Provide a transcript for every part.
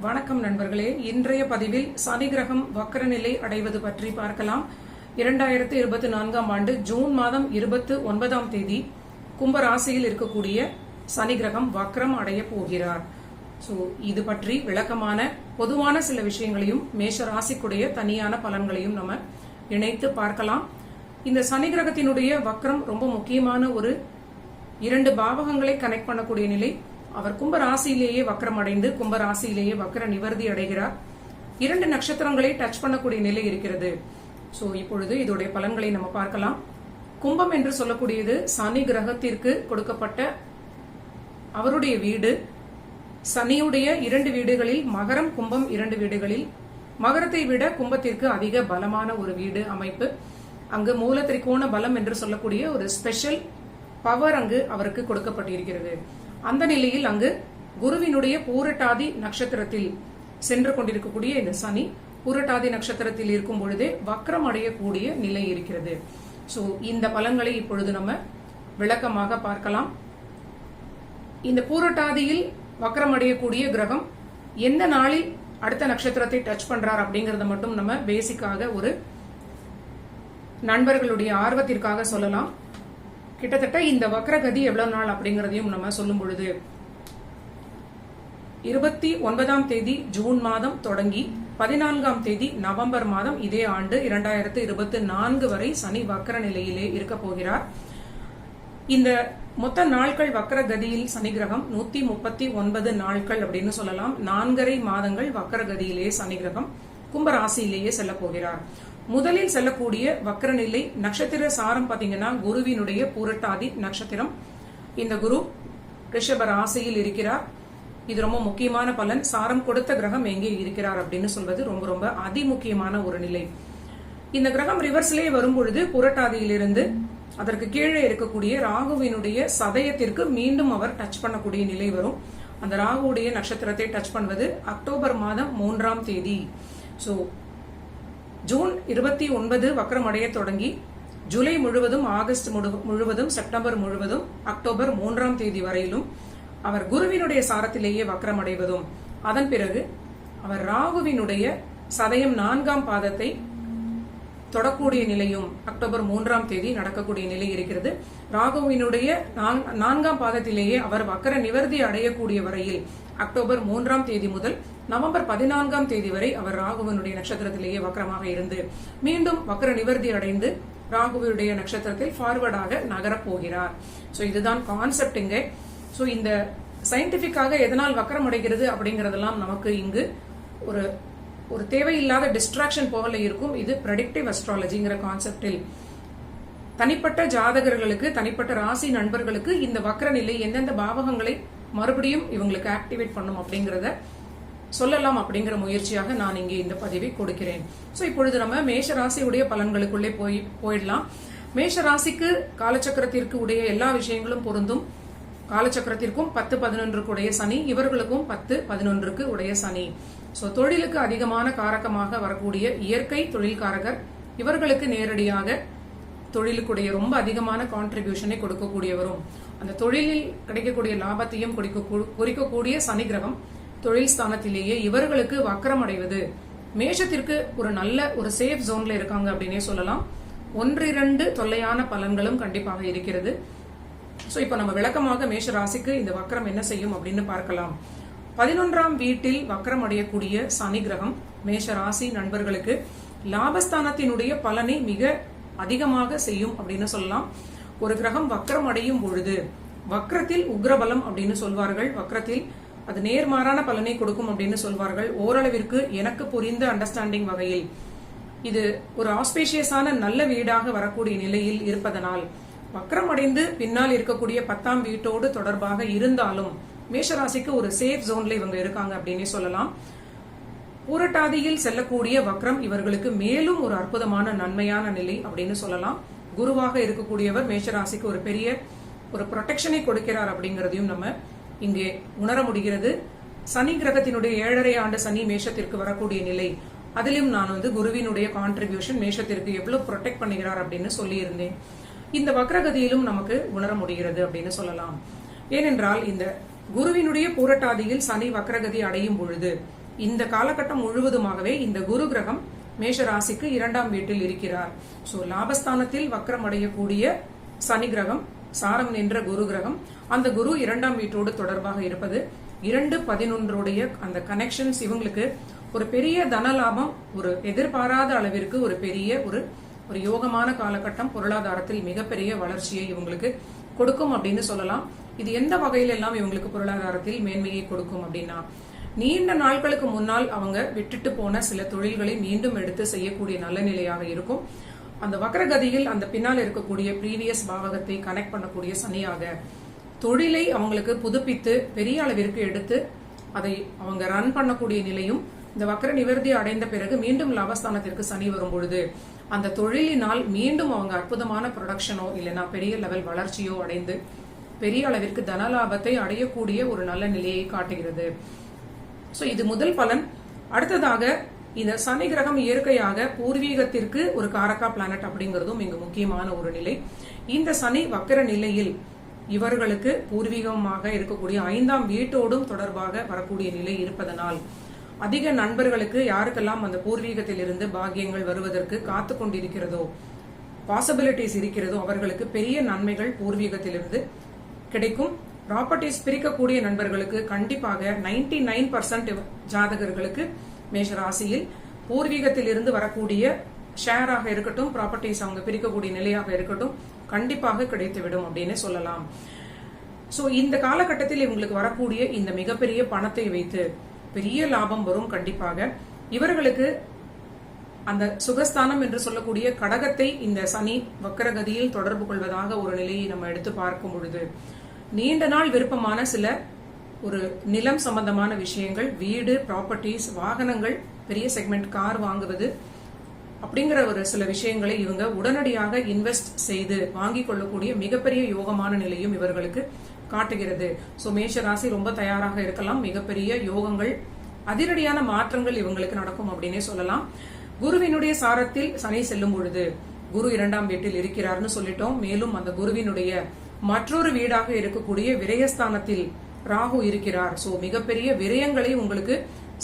வணக்கம் நண்பர்களே, இன்றைய பதிவில் சனி கிரகம் வக்ர நிலை அடைவது பற்றி பார்க்கலாம். 2024 ஆண்டு ஜூன் மாதம் 29ஆம் தேதி கும்ப ராசியில் இருக்கக்கூடிய சனி கிரகம் வக்ரம் அடைய போகிறார். இது பற்றி விளக்கமான பொதுவான சில விஷயங்களையும் மேஷ ராசிக்குடைய தனியான பலன்களையும் நம்ம இணைத்து பார்க்கலாம். இந்த சனி கிரகத்தினுடைய வக்ரம் ரொம்ப முக்கியமான ஒரு 2 பாவகங்களை கனெக்ட் பண்ணக்கூடிய நிலை. அவர் கும்ப ராசியிலேயே வக்ரம் அடைந்து கும்ப ராசியிலேயே வக்ர நிவர்த்தி அடைகிறார். 2 நட்சத்திரங்களை டச் பண்ணக்கூடிய நிலை இருக்கிறது. இப்பொழுது இதோடைய பலன்களை நம்ம பார்க்கலாம். கும்பம் என்று சொல்லக்கூடியது சனி கிரகத்திற்கு கொடுக்கப்பட்ட அவருடைய வீடு. சனியுடைய 2 வீடுகளில் மகரம் கும்பம் 2 வீடுகளில் மகரத்தை விட கும்பத்திற்கு அதிக பலமான ஒரு வீடு அமைப்பு. அங்கு மூல திரிகோண பலம் என்று சொல்லக்கூடிய ஒரு ஸ்பெஷல் பவர் அங்கு அவருக்கு கொடுக்கப்பட்டிருக்கிறது. அந்த நிலையில் அங்கு குருவினுடைய பூரட்டாதி நட்சத்திரத்தில் சென்று கொண்டிருக்கக்கூடிய இந்த சனி பூரட்டாதி நட்சத்திரத்தில் இருக்கும் பொழுதே வக்ரம் அடையக்கூடிய நிலை இருக்கிறது. இந்த பலன்களை இப்பொழுது நம்ம விளக்கமாக பார்க்கலாம். இந்த பூரட்டாதியில் வக்ரம் அடையக்கூடிய கிரகம் எந்த நாளில் அடுத்த நட்சத்திரத்தை டச் பண்றார் அப்படிங்கறத மட்டும் நம்ம பேசிக்காக ஒரு நண்பர்களுடைய ஆர்வத்திற்காக சொல்லலாம். கிட்டத்தட்ட இந்த வக்ரகதி எவ்வளவு நாள் அப்படிங்கறதையும் நம்ம சொல்லும் பொழுது 29ஆம் தேதி ஜூன் மாதம் தொடங்கி 14ஆம் தேதி நவம்பர் மாதம் இதே ஆண்டு 2024 வரை சனி வக்ர நிலையிலே இருக்க போகிறார். இந்த மொத்த நாட்கள் வக்ரகதியில் சனி கிரகம் 139 நாட்கள் அப்படின்னு சொல்லலாம். 4.5 மாதங்கள் வக்ரகதியிலே சனி கிரகம் கும்ப ராசியிலேயே செல்ல போகிறார். முதலில் செல்லக்கூடிய வக்ர நிலை நட்சத்திர சாரம் பாத்தீங்கன்னா குருவினுடைய பூரட்டாதி நட்சத்திரம். இந்த குரு ரிஷப ராசியில் இருக்கிறார். இது ரொம்ப முக்கியமான பலன். சாரம் கொடுத்த கிரகம் எங்கே இருக்கிறார் அப்படின்னு சொல்வது ரொம்ப ரொம்ப அதிமுக்கியமான ஒரு நிலை. இந்த கிரகம் ரிவர்ஸ்லேயே வரும்பொழுது புரட்டாதியிலிருந்து அதற்கு கீழே இருக்கக்கூடிய ராகுவினுடைய சதயத்திற்கு மீண்டும் அவர் டச் பண்ணக்கூடிய நிலை வரும். அந்த ராகுவுடைய நட்சத்திரத்தை டச் பண்ணுவது அக்டோபர் மாதம் 3ஆம் தேதி. ஜூன் 29 வக்ரம் அடைய தொடங்கி ஜூலை முழுவதும், ஆகஸ்ட் முழுவதும், செப்டம்பர் முழுவதும், அக்டோபர் 3ஆம் தேதி வரையிலும் அவர் குருவினுடைய சாரத்திலேயே வக்ரம் அடைவதும், அதன் பிறகு அவர் ராகுவினுடைய சதயம் 4ஆம் பாதத்தை தொடக்கூடிய நிலையும் அக்டோபர் 3ஆம் தேதி நடக்கக்கூடிய நிலை இருக்கிறது. ராகுவினுடைய 4ஆம் பாதத்திலேயே அவர் வக்ர நிவர்த்தி அடையக்கூடிய வரையில் அக்டோபர் 3ஆம் தேதி முதல் நவம்பர் 14ஆம் தேதி வரை அவர் ராகுவினுடைய நட்சத்திரத்திலேயே வக்ரமாக இருந்து மீண்டும் வக்ர நிவர்த்தி அடைந்து ராகுவினுடைய நட்சத்திரத்தில் ஃபார்வர்டாக நகரப் போகிறார். இதுதான் கான்செப்ட் இங்க. இந்த சயின்டிபிக்காக எதனால் வக்ரம் அடைகிறது அப்படிங்கறதெல்லாம் நமக்கு இங்கு ஒரு தேவையில்லாத டிஸ்ட்ராக்ஷன் போகல இருக்கும். இது ப்ரெடிக்டிவ் அஸ்ட்ராலஜிங்கிற கான்செப்டில் தனிப்பட்ட ஜாதகர்களுக்கு, தனிப்பட்ட ராசி நண்பர்களுக்கு இந்த வக்ர நிலை எந்தெந்த பாவகங்களை மறுபடியும் இவங்களுக்கு ஆக்டிவேட் பண்ணும் அப்படிங்கறத சொல்லலாம் அப்படிங்கிற முயற்சியாக நான் இங்கே இந்த பதிவை கொடுக்கிறேன். இப்பொழுது நம்ம மேஷ ராசியுடைய பலன்களுக்குள்ளே போயிடலாம். மேஷ ராசிக்கு காலச்சக்கரத்திற்கு உடைய எல்லா விஷயங்களும் பொருந்தும். காலச்சக்கரத்திற்கும் 10-11 உடைய சனி, இவர்களுக்கும் 10-11 உடைய சனி. தொழிலுக்கு அதிகமான காரகமாக வரக்கூடிய இயற்கை தொழில்காரகர். இவர்களுக்கு நேரடியாக தொழிலுக்குடைய ரொம்ப அதிகமான கான்ட்ரிபியூஷனை கொடுக்கக்கூடியவரும், அந்த தொழிலில் கிடைக்கக்கூடிய லாபத்தையும் குறிக்கக்கூடிய சனி கிரகம் தொழில் ஸ்தானத்திலேயே இவர்களுக்கு வக்ரம் அடைவது மேஷத்திற்கு ஒரு நல்ல ஒரு சேஃப் ஜோன்ல இருக்காங்க அப்படின்னே சொல்லலாம். 1-2 தொல்லையான பலன்களும் கண்டிப்பாக இருக்கிறது. இப்ப நம்ம விளக்கமாக மேஷ ராசிக்கு இந்த வக்ரம் என்ன செய்யும் அப்படின்னு பார்க்கலாம். 11ஆம் வீட்டில் வக்ரம் அடையக்கூடிய சனி கிரகம் மேஷ ராசி நண்பர்களுக்கு லாபஸ்தானத்தினுடைய பலனை மிக அதிகமாக செய்யும் அப்படின்னு சொல்லலாம். ஒரு கிரகம் வக்ரம் அடையும் பொழுது வக்ரத்தில் உக்ரபலம் அப்படின்னு சொல்வார்கள். வக்ரத்தில் அது நேர்மாறான பலனை கொடுக்கும் அப்படின்னு சொல்வார்கள். ஓரளவிற்கு எனக்கு புரிந்த அண்டர்ஸ்டாண்டிங் வகையில் இது ஒரு ஆஸ்பீஷியஸான நல்ல வீடாக வரக்கூடிய நிலையில் இருப்பதனால் வக்ரம் அடைந்து பின்னால் இருக்கக்கூடிய 10ஆம் வீட்டோடு தொடர்பாக இருந்தாலும் மேஷராசிக்கு ஒரு சேஃப் ஜோன்ல இவங்க இருக்காங்க அப்படின்னு சொல்லலாம். பூரட்டாதியில் செல்லக்கூடிய வக்ரம் இவர்களுக்கு மேலும் ஒரு அற்புதமான நன்மையான நிலை அப்படின்னு சொல்லலாம். குருவாக இருக்கக்கூடியவர் மேஷராசிக்கு ஒரு பெரிய ஒரு ப்ரொடெக்ஷனை கொடுக்கிறார் அப்படிங்கறதையும் நம்ம இங்கே உணர முடிகிறது. சனி கிரகத்தினுடைய 7.5 ஆண்டு சனி மேஷத்திற்கு வரக்கூடிய நிலை, அதிலும் நான் குருவினுடைய கான்ட்ரிபியூஷன் மேஷத்திற்கு எவ்வளவு ப்ரொடெக்ட் பண்ணுகிறார் அப்படின்னு சொல்லியிருந்தேன். இந்த வக்ரகதியிலும் நமக்கு உணர முடிகிறது அப்படின்னு சொல்லலாம். ஏனென்றால் இந்த குருவினுடைய பூரட்டாதியில் சனி வக்ரகதி அடையும் பொழுது இந்த காலகட்டம் முழுவதுமாகவே இந்த குரு கிரகம் மேஷ ராசிக்கு 2ஆம் வீட்டில் இருக்கிறார். சோ லாபஸ்தானத்தில் வக்ரம் அடையக்கூடிய சனி கிரகம், சாரம் நின்ற குரு கிரகம், அந்த குரு 2ஆம் வீட்டோடு தொடர்பாக இருப்பது 2-11 அந்த கனெக்ஷன்ஸ் இவங்களுக்கு ஒரு பெரிய தனலாபம், ஒரு எதிர்பாராத அளவிற்கு ஒரு பெரிய ஒரு யோகமான காலகட்டம், பொருளாதாரத்தில் மிகப்பெரிய வளர்ச்சியை இவங்களுக்கு கொடுக்கும் அப்படின்னு சொல்லலாம். இது எந்த வகையில எல்லாம் இவங்களுக்கு பொருளாதாரத்தில் மேன்மையை கொடுக்கும் அப்படின்னா, நீண்ட நாட்களுக்கு முன்னால் அவங்க விட்டுட்டு போன சில தொழில்களை மீண்டும் எடுத்து செய்யக்கூடிய நல்ல நிலையாக இருக்கும். அந்த வக்ரகதியில் அந்த பின்னால் இருக்கக்கூடிய ப்ரீவியஸ் பாவகத்தை கனெக்ட் பண்ணக்கூடிய சனியாக தொழிலை அவங்களுக்கு புதுப்பித்து பெரிய அளவிற்கு எடுத்து அதை அவங்க ரன் பண்ணக்கூடிய நிலையும், இந்த வக்ர நிவர்த்தி அடைந்த பிறகு மீண்டும் லாபஸ்தானத்திற்கு சனி வரும் பொழுது அந்த தொழிலினால் மீண்டும் அவங்க அற்புதமான ப்ரொடக்ஷனோ இல்லைன்னா பெரிய லெவல் வளர்ச்சியோ அடைந்து பெரிய அளவிற்கு தனலாபத்தை அடையக்கூடிய ஒரு நல்ல நிலையை காட்டுகிறது. சோ இது முதல் பலன். அடுத்ததாக இந்த சனி கிரகம் இயற்கையாக பூர்வீகத்திற்கு ஒரு காரகா பிளானட் அப்படிங்கறதும் இங்கு முக்கியமான ஒரு நிலை. இந்த சனி வக்கர நிலையில் இவர்களுக்கு பூர்வீகமாக இருக்கக்கூடிய 5ஆம் வீட்டோடும் தொடர்பாக வரக்கூடிய நிலை இருப்பதனால் அதிக நண்பர்களுக்கு யாருக்கெல்லாம் அந்த பூர்வீகத்தில் இருந்து பாக்கியங்கள் வருவதற்கு காத்து கொண்டிருக்கிறதோ, பாசிபிலிட்டிஸ் இருக்கிறதோ, அவர்களுக்கு பெரிய நன்மைகள் பூர்வீகத்திலிருந்து கிடைக்கும். ப்ராப்பர்ட்டிஸ் பிரிக்கக்கூடிய நண்பர்களுக்கு கண்டிப்பாக 99% ஜாதகர்களுக்கு மேஷ ராசியில் பூர்வீகத்தில் இருந்து வரக்கூடிய ஷேராக இருக்கட்டும், ப்ராப்பர்ட்டிஸ் அவங்க பிரிக்கக்கூடிய நிலையாக இருக்கட்டும், கண்டிப்பாக கிடைத்துவிடும் அப்படின்னு சொல்லலாம். சோ இந்த காலகட்டத்தில் இவங்களுக்கு வரக்கூடிய இந்த மிகப்பெரிய பணத்தை வைத்து பெரிய லாபம் வரும். கண்டிப்பாக இவர்களுக்கு அந்த சுகஸ்தானம் என்று சொல்லக்கூடிய கடகத்தை இந்த சனி வக்கரகதியில் தொடர்பு கொள்வதாக ஒரு நிலையை நம்ம எடுத்து பார்க்கும் பொழுது நீண்ட நாள் விருப்பமான சில ஒரு நிலம் சம்பந்தமான விஷயங்கள், வீடு, ப்ராப்பர்ட்டிஸ், வாகனங்கள், பெரிய செக்மெண்ட் கார் வாங்குவது அப்படிங்கிற ஒரு சில விஷயங்களை இவங்க உடனடியாக இன்வெஸ்ட் செய்து வாங்கிக் கொள்ளக்கூடிய மிகப்பெரிய யோகமான நிலையும் இவர்களுக்கு காட்டுகிறது. சோ மேஷ ராசி ரொம்ப தயாராக இருக்கலாம். மிகப்பெரிய யோகங்கள், அதிரடியான மாற்றங்கள் இவங்களுக்கு நடக்கும் அப்படின்னே சொல்லலாம். குருவினுடைய சாரத்தில் சனி செல்லும் பொழுது குரு 2ஆம் வீட்டில் இருக்கிறார்னு சொல்லிட்டோம். மேலும் அந்த குருவினுடைய மற்றொரு வீடாக இருக்கக்கூடிய விரயஸ்தானத்தில் ராகு இருக்கிறார். சோ மிகப்பெரிய விரயங்களை உங்களுக்கு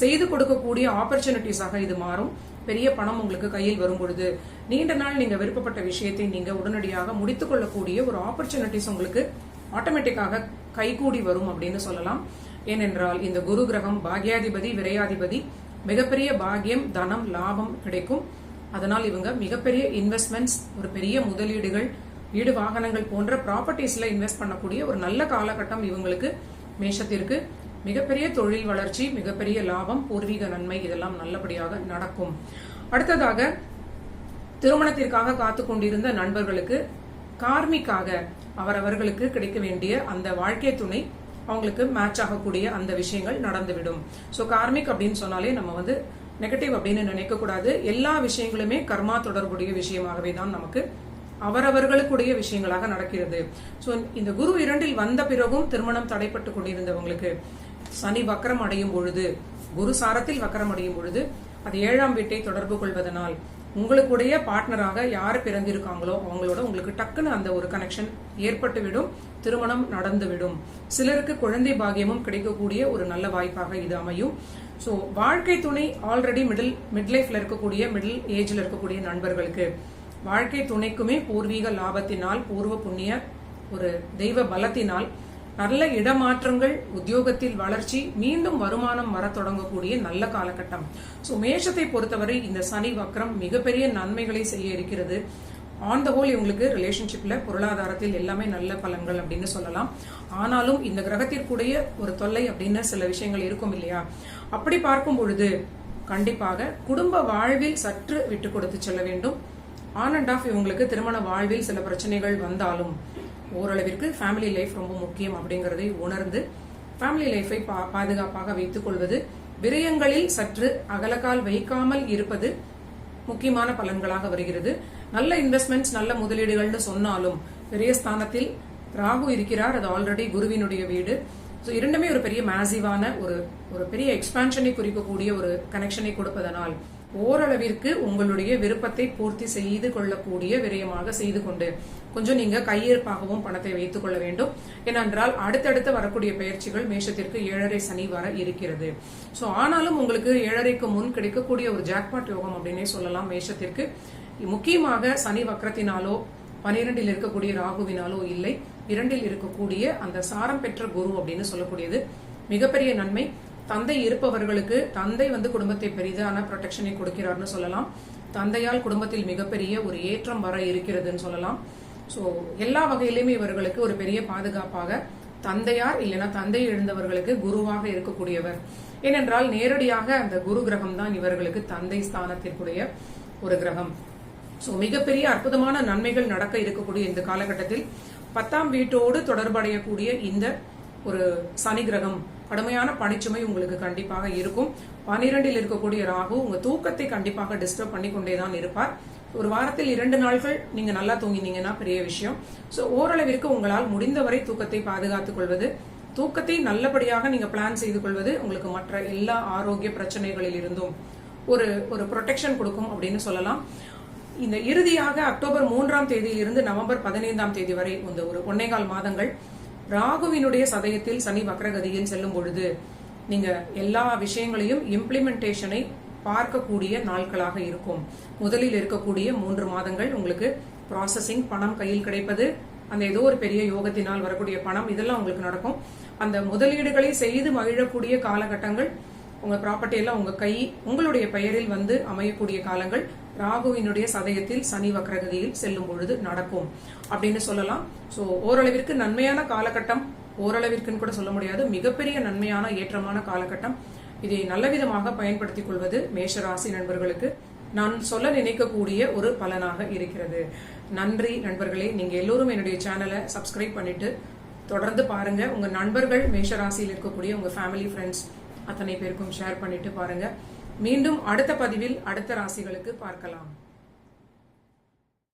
செய்து கொடுக்கக்கூடிய ஆப்பர்ச்சுனிட்டிஸாக இது மாறும். பெரிய பணம் உங்களுக்கு கையில் வரும் பொழுது நீண்ட நாள் நீங்க விருப்பப்பட்ட விஷயத்தை நீங்க உடனடியாக முடித்துக் கொள்ளக்கூடிய ஒரு ஆப்பர்ச்சுனிட்டிஸ் உங்களுக்கு ஆட்டோமேட்டிக்காக கைகூடி வரும் அப்படின்னு சொல்லலாம். ஏனென்றால் இந்த குரு கிரகம் பாக்யாதிபதி, விரையாதிபதி, மிகப்பெரிய பாக்கியம், தனம், லாபம் கிடைக்கும். அதனால் இவங்க மிகப்பெரிய இன்வெஸ்ட்மெண்ட்ஸ், ஒரு பெரிய முதலீடுகள், வீடு, வாகனங்கள் போன்ற ப்ராப்பர்ட்டிஸ்ல இன்வெஸ்ட் பண்ணக்கூடிய ஒரு நல்ல காலகட்டம் இவங்களுக்கு மேஷத்திற்கு. மிகப்பெரிய தொழில் வளர்ச்சி, மிகப்பெரிய லாபம், பூர்வீக நன்மை இதெல்லாம் நல்லபடியாக நடக்கும். அடுத்ததாக திருமணத்திற்காக காத்து கொண்டிருந்த நண்பர்களுக்கு கார்மிக்காக அவரவர்களுக்கு கிடைக்க வேண்டிய அந்த வாழ்க்கை துணை அவங்களுக்கு மேட்ச் ஆகக்கூடிய அந்த விஷயங்கள் நடந்துவிடும். சோ கார்மிக் அப்படின்னு சொன்னாலே நம்ம வந்து நெகட்டிவ் அப்படின்னு நினைக்க கூடாது. எல்லா விஷயங்களுமே கர்மா தொடர்புடைய விஷயமாகவே தான் நமக்கு அவரவர்களுக்குடைய விஷயங்களாக நடக்கிறது. சோ இந்த குரு 2இல் வந்த பிறகும் திருமணம் தடைப்பட்டு கொண்டிருந்தவங்களுக்கு சனி வக்கரம் அடையும் பொழுது, குரு சாரத்தில் வக்கரம் அடையும் பொழுது அது 7ஆம் வீட்டை தொடர்பு கொள்வதனால் உங்களுடைய பார்ட்னராக யாரு பிறந்திருக்காங்களோ அவங்களோட உங்களுக்கு டக்குன்னு அந்த ஒரு கனெக்ஷன் ஏற்பட்டுவிடும், திருமணம் நடந்துவிடும். சிலருக்கு குழந்தை பாகியமும் கிடைக்கக்கூடிய ஒரு நல்ல வாய்ப்பாக இது அமையும். சோ வாழ்க்கை துணை ஆல்ரெடி மிட் லைஃப்ல இருக்கக்கூடிய, மிடில் ஏஜ்ல இருக்கக்கூடிய நண்பர்களுக்கு வாழ்க்கை துணைக்குமே பூர்வீக லாபத்தினால், பூர்வ புண்ணிய ஒரு தெய்வ பலத்தினால் நல்ல இடமாற்றங்கள், உத்தியோகத்தில் வளர்ச்சி, மீண்டும் வருமானம் வர தொடங்கக்கூடிய நல்ல காலகட்டம். சோ மேஷத்தை பொறுத்தவரை இந்த சனி வக்ரம் மிகப்பெரிய நன்மைகளை செய்ய இருக்கிறது. ஆன் த ஹோல் இவங்களுக்கு ரிலேஷன்ஷிப்ல, பொருளாதாரத்தில் எல்லாமே நல்ல பலன்கள் அப்படின்னு சொல்லலாம். ஆனாலும் இந்த கிரகத்திற்குடைய ஒரு தொல்லை அப்படின்னு சில விஷயங்கள் இருக்கும் இல்லையா? அப்படி பார்க்கும் பொழுது கண்டிப்பாக குடும்ப வாழ்வில் சற்று விட்டு கொடுத்து செல்ல வேண்டும். ஆன் அண்ட் ஆஃப் இவங்களுக்கு திருமண வாழ்வில் சில பிரச்சனைகள் வந்தாலும் ஓரளவிற்கு ஃபேமிலி லைஃப் ரொம்ப முக்கியம் அப்படிங்கறதை உணர்ந்து ஃபேமிலி லைஃபை பாதுகாப்பாக வைத்துக் கொள்வது, விரயங்களில் சற்று அகலக்கால் வைக்காமல் இருப்பது முக்கியமான பலன்களாக வருகிறது. நல்ல இன்வெஸ்ட்மெண்ட்ஸ், நல்ல முதலீடுகள்னு சொன்னாலும் பெரிய ஸ்தானத்தில் ராகு இருக்கிறார். அது ஆல்ரெடி குருவினுடைய வீடு. ஸோ இரண்டுமே ஒரு பெரிய மேசிவான ஒரு பெரிய எக்ஸ்பான்ஷனை குறிக்கக்கூடிய ஒரு கனெக்ஷனை கொடுப்பதனால் ஓரளவிற்கு உங்களுடைய விருப்பத்தை பூர்த்தி செய்து கொள்ளக்கூடிய விரயமாக செய்து கொண்டு கொஞ்சம் நீங்க கையிருப்பாகவும் பணத்தை வைத்துக் கொள்ள வேண்டும். ஏனென்றால் அடுத்தடுத்து வரக்கூடிய பயிற்சிகள் மேஷத்திற்கு 7.5 சனி வர இருக்கிறது. சோ ஆனாலும் உங்களுக்கு 7.5க்கு முன் கிடைக்கக்கூடிய ஒரு ஜாக்பாட் யோகம் அப்படின்னே சொல்லலாம். மேஷத்திற்கு முக்கியமாக சனி வக்ரத்தினாலோ 12ல் இருக்கக்கூடிய ராகுவினாலோ இல்லை, 2ல் இருக்கக்கூடிய அந்த சாரம் பெற்ற குரு அப்படின்னு சொல்லக்கூடியது மிகப்பெரிய நன்மை. தந்தை இருப்பவர்களுக்கு தந்தை குடும்பத்தை பெரிதான ப்ரொடெக்ஷனை கொடுக்கிறார்னு சொல்லலாம். தந்தையால் குடும்பத்தில் மிகப்பெரிய ஒரு ஏற்றம் வர இருக்கிறதுன்னு சொல்லலாம். சோ எல்லா வகையிலுமே இவர்களுக்கு ஒரு பெரிய பாதுகாப்பாக தந்தையார் இல்லைன்னா தந்தை எழுந்தவர்களுக்கு குருவாக இருக்கக்கூடியவர். ஏனென்றால் நேரடியாக அந்த குரு கிரகம் தான் இவர்களுக்கு தந்தை ஸ்தானத்திற்குரிய ஒரு கிரகம். சோ மிகப்பெரிய அற்புதமான நன்மைகள் நடக்க இருக்கக்கூடிய இந்த காலகட்டத்தில் 10ஆம் வீட்டோடு தொடர்படையக்கூடிய இந்த ஒரு சனி கிரகம் கடுமையான பணிச்சுமை உங்களுக்கு கண்டிப்பாக இருக்கும். 12ல் இருக்கக்கூடிய ராகு உங்க தூக்கத்தை கண்டிப்பாக டிஸ்டர்ப் பண்ணி கொண்டேதான் இருப்பார். ஒரு வாரத்தில் 2 நாட்கள் நீங்க நல்லா தூங்கினீங்கன்னா பெரிய விஷயம். சோ ஓரளவிற்கு உங்களால் முடிந்தவரை தூக்கத்தை பாதுகாத்துக் கொள்வது, தூக்கத்தை நல்லபடியாக நீங்க பிளான் செய்து கொள்வது உங்களுக்கு மற்ற எல்லா ஆரோக்கிய பிரச்சனைகளில் இருந்தும் ஒரு ப்ரொடெக்ஷன் கொடுக்கும் அப்படின்னு சொல்லலாம். இந்த இறுதியாக அக்டோபர் 3ஆம் தேதியிலிருந்து நவம்பர் 15ஆம் தேதி வரை இந்த ஒரு 1.25 மாதங்கள் ராகுவினுடைய சதயத்தில் சனி வக்ரகதியில் செல்லும் பொழுது நீங்க எல்லா விஷயங்களையும் இம்ப்ளிமெண்டேஷனை பார்க்கக்கூடிய நாட்களாக இருக்கும். முதலில் இருக்கக்கூடிய 3 மாதங்கள் உங்களுக்கு ப்ராசஸிங், பணம் கையில் கிடைப்பது, அந்த ஏதோ ஒரு பெரிய யோகத்தினால் வரக்கூடிய பணம், இதெல்லாம் உங்களுக்கு நடக்கும். அந்த முதலீடுகளை செய்து மகிழக்கூடிய காலகட்டங்கள், உங்க ப்ராப்பர்ட்டி எல்லாம் உங்களுடைய பெயரில் அமையக்கூடிய காலங்கள் ராகுவினுடைய சதயத்தில் சனி வக்ரகதியில் செல்லும் பொழுது நடக்கும் அப்படின்னு சொல்லலாம். சோ ஓரளவிற்கு நன்மையான காலகட்டம், ஓரளவிற்குன்னு கூட சொல்ல முடியாது, மிகப்பெரிய நன்மையான ஏற்றமான காலகட்டம். இதை நல்ல விதமாக பயன்படுத்திக் கொள்வது மேஷராசி நண்பர்களுக்கு நான் சொல்ல நினைக்கக்கூடிய ஒரு பலனாக இருக்கிறது. நன்றி நண்பர்களே. நீங்க எல்லோரும் என்னுடைய சேனலை சப்ஸ்கிரைப் பண்ணிட்டு தொடர்ந்து பாருங்க. உங்க நண்பர்கள் மேஷராசியில் இருக்கக்கூடிய உங்க ஃபேமிலி, ஃப்ரெண்ட்ஸ் அத்தனை பேருக்கும் ஷேர் பண்ணிட்டு பாருங்க. மீண்டும் அடுத்த பதிவில் அடுத்த ராசிகளுக்கு பார்க்கலாம்.